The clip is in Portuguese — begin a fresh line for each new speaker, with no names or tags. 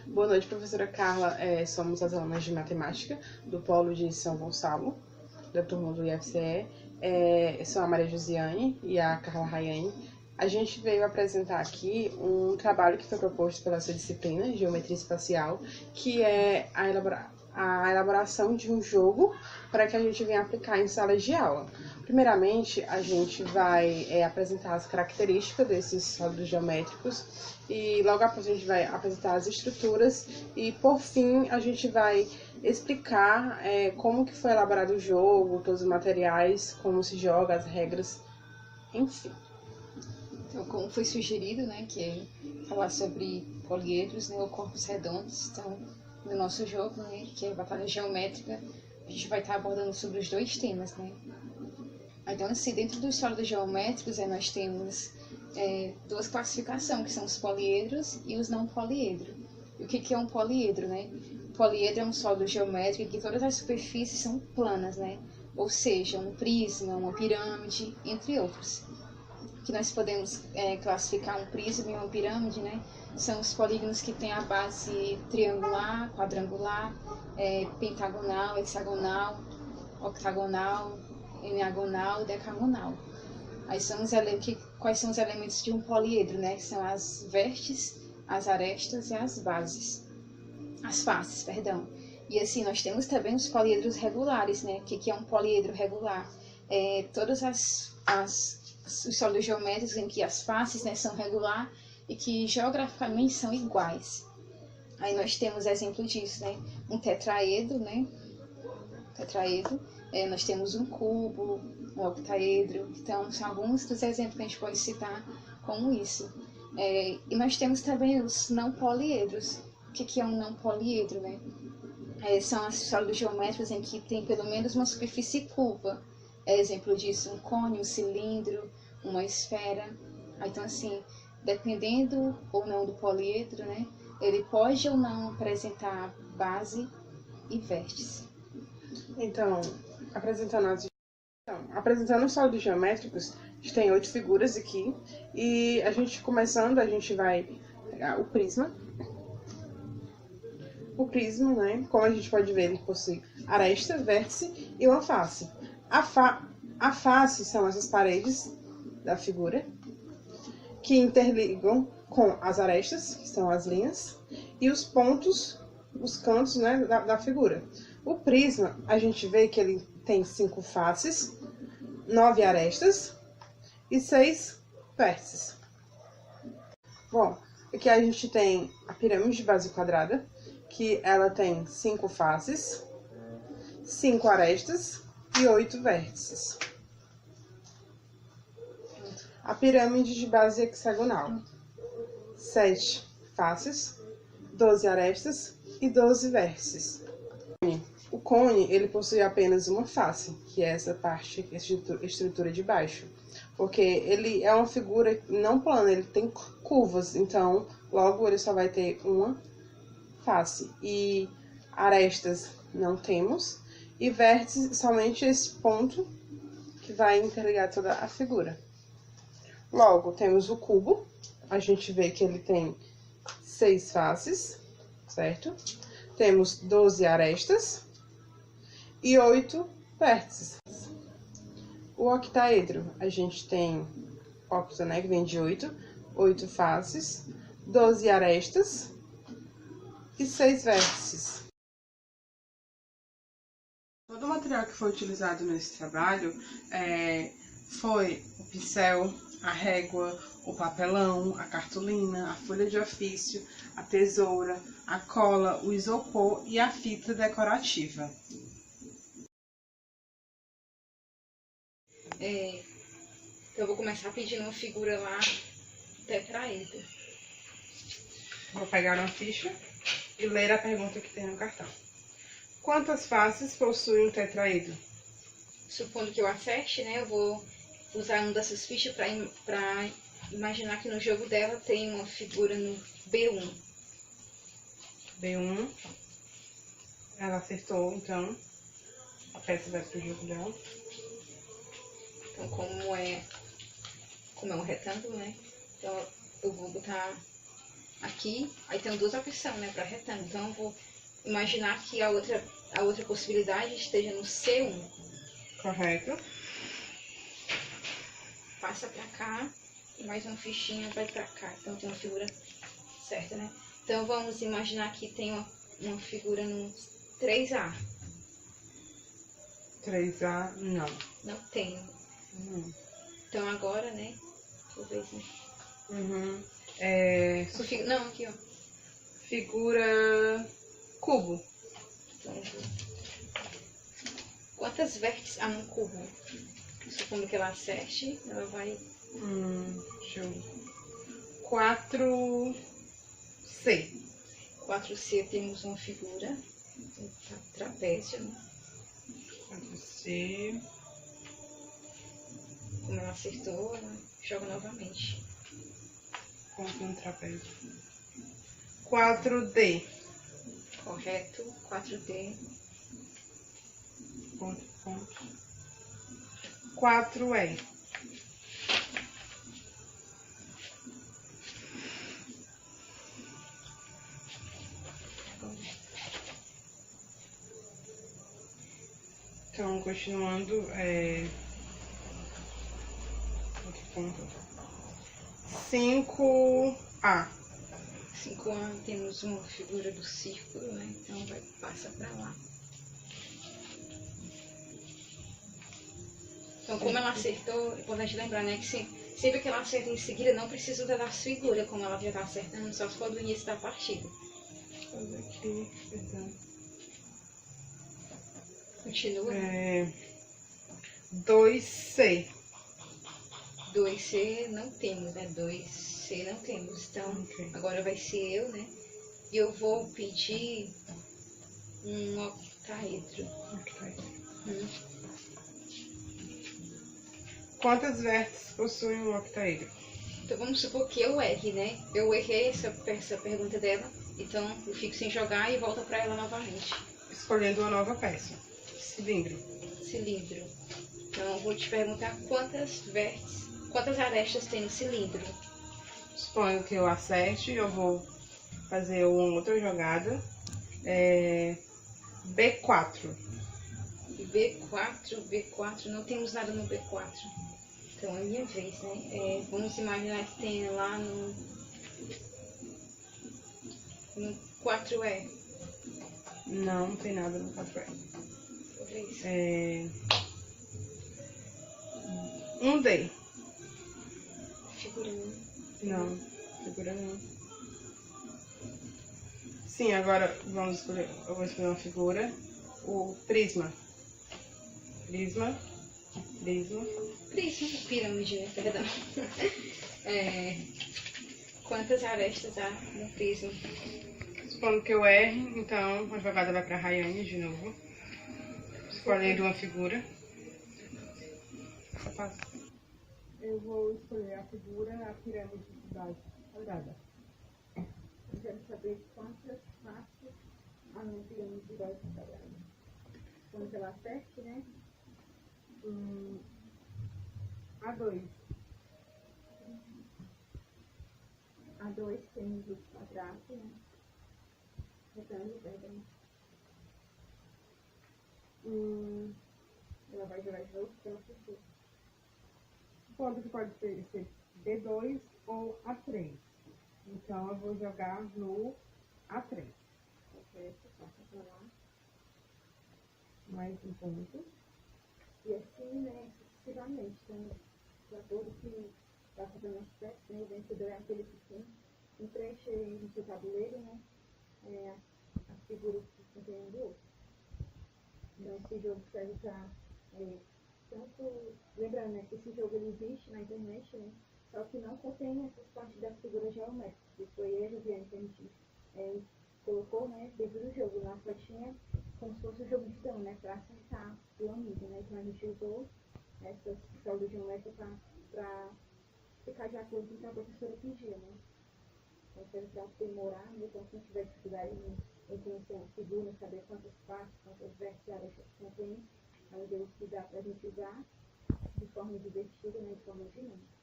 Boa noite, professora Carla. Somos as alunas de matemática do Polo de São Gonçalo, da turma do IFCE. Sou a Maria Josiane e a Carla Rayane. A gente veio apresentar aqui um trabalho que foi proposto pela sua disciplina, Geometria Espacial, que é a elaboração de um jogo para que a gente venha aplicar em salas de aula. Primeiramente, a gente vai apresentar as características desses sólidos geométricos e logo após a gente vai apresentar as estruturas e, por fim, a gente vai explicar como que foi elaborado o jogo, todos os materiais, como se joga, as regras, enfim.
Então, como foi sugerido, né, que é falar sobre poliedros, né, ou corpos redondos. Então, no nosso jogo, né, que é Batalha Geométrica, a gente vai estar abordando sobre os dois temas, né. Então, assim, dentro dos sólidos geométricos, nós temos duas classificações, que são os poliedros e os não poliedros. E o que é um poliedro, né? O poliedro é um sólido geométrico em que todas as superfícies são planas, né? Ou seja, um prisma, uma pirâmide, entre outros. Que nós podemos classificar um prisma e uma pirâmide, né? São os polígonos que têm a base triangular, quadrangular, pentagonal, hexagonal, octagonal, heniagonal, decagonal. Aí quais são os elementos de um poliedro, né? Que são as vértices, as arestas e as bases. As faces, perdão. E assim, nós temos também os poliedros regulares, né? O que é um poliedro regular? Todas os sólidos geométricos em que as faces, né, são regular e que geograficamente são iguais. Aí nós temos exemplo disso, né? Um tetraedro, né? Nós temos um cubo, um octaedro. Então, são alguns dos exemplos que a gente pode citar como isso. E nós temos também os não poliedros. O que é um não poliedro, né? São os sólidos geométricos em que tem pelo menos uma superfície curva. Exemplo disso, um cone, um cilindro, uma esfera. Então, assim, dependendo ou não do poliedro, né, ele pode ou não apresentar base e vértice.
Então, apresentando os sólidos geométricos, a gente tem 8 figuras aqui. E a gente vai pegar o prisma. O prisma, né, como a gente pode ver, ele possui aresta, vértice e uma face. A face são essas paredes da figura que interligam com as arestas, que são as linhas, e os pontos, os cantos, né, da figura. O prisma, a gente vê que ele tem 5 faces, 9 arestas e 6 vértices. Bom, aqui a gente tem a pirâmide de base quadrada, que ela tem 5 faces, 5 arestas e 8 vértices. A pirâmide de base hexagonal, 7 faces, 12 arestas e 12 vértices. O cone, ele possui apenas uma face, que é essa parte, estrutura de baixo, porque ele é uma figura não plana, ele tem curvas, então logo ele só vai ter uma face. E arestas não temos, e vértices somente esse ponto que vai interligar toda a figura. Logo, temos o cubo, a gente vê que ele tem 6 faces, certo? Temos 12 arestas e 8 vértices. O octaedro, a gente tem octa, né, que vem de 8 faces, 12 arestas e 6 vértices. Todo o material que foi utilizado nesse trabalho foi o pincel, a régua, o papelão, a cartolina, a folha de ofício, a tesoura, a cola, o isopor e a fita decorativa.
Então, eu vou começar pedindo uma figura lá, tetraedro.
Vou pegar uma ficha e ler a pergunta que tem no cartão. Quantas faces possui um tetraedro?
Supondo que eu acerte, né, eu vou usar uma dessas fichas para imaginar que no jogo dela tem uma figura no B1.
B1. Ela acertou, então a peça vai pro jogo dela.
Então, como é um retângulo, né, então eu vou botar aqui, aí tem duas opções, né, para retângulo. Então eu vou imaginar que a outra possibilidade esteja no C1.
Correto.
Passa para cá e mais uma fichinha vai para cá. Então tem uma figura certa, né? Então vamos imaginar que tem uma figura no 3A.
3A, não.
Não tem. Então agora, né? Deixa eu ver se...
Uhum.
Não, aqui, ó.
Figura cubo.
Então, quantas vértices há num cubo? Supondo que ela acerte, ela vai...
Deixa eu... 4C.
4C temos uma figura. Trapézio, né?
4C.
Como ela acertou, ela joga novamente.
Ponto no trapézio. 4D.
Correto, 4D.
Ponto. 4E. Então, continuando, outro ponto. 5A.
5A temos uma figura do círculo, né? Então passa para lá. Então, como ela acertou, é importante lembrar, né? Que sempre que ela acerta em seguida, não precisa usar as figuras, como ela já está acertando, só se for do início da partida.
Fazer aqui, perdão.
Continua.
2C.
2C não temos, né? 2C não temos. Então,
Ok.
agora vai ser eu, né? E eu vou pedir um octaedro.
Quantas vértices possuem um octaedro?
Então, vamos supor que eu erre, né? Eu errei essa pergunta dela. Então, eu fico sem jogar e volto para ela novamente.
Escolhendo uma nova peça. Cilindro.
Cilindro. Então, eu vou te perguntar quantas arestas tem no cilindro.
Suponho que eu acerte, eu vou fazer uma outra jogada. B4.
B4, não temos nada no B4. Então, é minha vez, né? Vamos imaginar que tem lá no 4E.
Não tem nada no 4E. 1D.
Figura 1.
Não, figura não. Sim, agora vamos escolher. Eu vou escolher uma figura. O prisma. Prisma.
Pirâmide, né? Perdão. Quantas arestas há no prisma?
Supondo que eu erre, então a jogada vai para Rayane de novo. Escolhendo uma figura. Eu vou escolher a figura, a pirâmide de base quadrada. Eu quero saber quantas faces há na pirâmide de base quadrada. Quando ela acerte, né? A2. A2 tem os quadrados, né? Retângulo, perdão. Ela vai jogar de novo porque ela fechou. Supondo que pode ser B2 ou A3. Então eu vou jogar no A3. Certo? Passa pra lá. Mais um ponto. E assim, né, sucessivamente. Então, de acordo que vai fazendo as peças, né, o vencedor é aquele que tem preencher no seu tabuleiro, né, as figuras que contêm do outro. Então, esse jogo serve para tanto... Lembrando, né, que esse jogo ele existe na internet, né, só que não contém essas partes das figuras geométricas. Isso foi erro que a gente colocou, né, dentro do jogo. Lá só tinha como se fosse o jogo de dama, né, para acertar o amigo, né, então a gente usou essas células geométricas para ficar de acordo com o que a professora pedia, né. Então, serve para demorar, né, então quem tiver dificuldade em conhecer uma figura, saber quantas partes, quantas vértices contém, é um jogo que dá para a gente usar de forma divertida, né, de forma dinâmica.